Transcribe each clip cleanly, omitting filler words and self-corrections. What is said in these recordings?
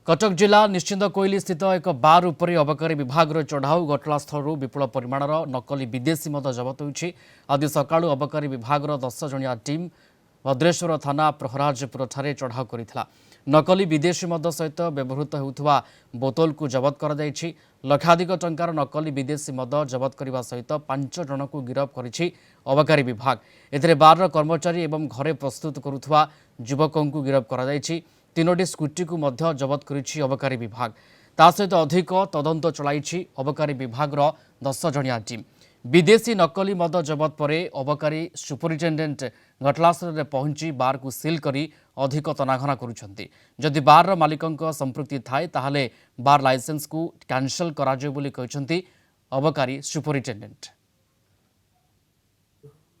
कटक जिला निश्चिंत कोइली स्थित एक बार उपरि अबकारी विभाग चढ़ाऊ घटनास्थल विपुल परिमाणर नकली विदेशी मद जबत होइछि। आदि सकाळु अबकारी विभाग 10 जणिया टीम भद्रेश्वर थाना प्रहराजपुर ठारे चढ़ाऊ करिथिला। नकली विदेशी मद सहित व्यवहृत हेउथुवा बोतल को जबत कर दैछि। लक्षाधिक टंकार नकली विदेशी मद जबत करने सहित 5 जन को गिरफ करिछि अबकारी विभाग। एथिरे बार कर्मचारी एवं घरे प्रस्तुत करुथुवा युवकों को गिरफ कर दैछि। 3टी स्कूटी को मध्य जबत करिछि अबकारी विभाग। ता सहित अधिक तदंत चलाइछि अबकारी विभाग 10 जणिया टीम। विदेशी नकली मद जबत पर अबकारी सुपरिटेडेंट घटनास्थल में पहुंची बार को सील करी अधिक तनाघना करुछंती। जदि बार मालिकों संपृक्ति थाए ताहले बार लाइसेंस को कैंसल कराजियो बोली कहिसंती अबकारी सुपरिटेडेंट।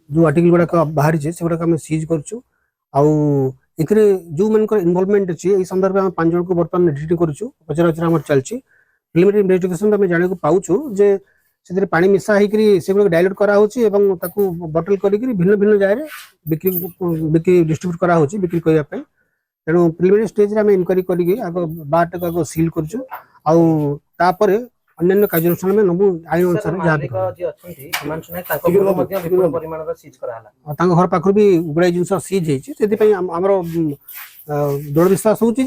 जो आर्टिकल गुड़ाक बाहरी से गुड़ाक आम सीज करछु आउ एथिरे जो मनकर इन्वॉल्वमेंट अछि ए संदर्भ में 5 जन को वर्तमान डिटेक्ट करछु। पचरा उचरा हमर चलछि। प्रिलिमिनरी इन्वेस्टिगेशन में जाने को पाउछु जे सेतिर पानी मिसा हेकरी से गुड़ाक डाइल्यूट करा होछि एवं ताकू बॉटल करिकरी भिन्न भिन्न जाय रे बिक्री डिस्ट्रीब्यूट करा होछि बिक्री करिया पे। तेणु प्रिलिमिनरी स्टेज रे हम इनक्वायरी करिके आगो बाट को सील करछु आउ तापर अन्य कार्यानुष्ठान में नमु आईन अनुसार घर पाखर भी गुड़ाई जिन सीज होती आमर दृढ़ विश्वास होती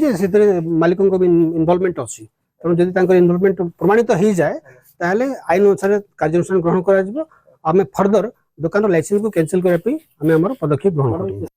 मालिकों भी इनवॉल्वमेंट अच्छी। तेणु जदि इनवॉल्वमेंट प्रमाणित हो जाए ताहले आईन अनुसार कार्यानुष्ठान ग्रहण करा आमे फर्दर दुकान लाइसेंस को कैंसिल करने पदक्षेप ग्रहण करूँ।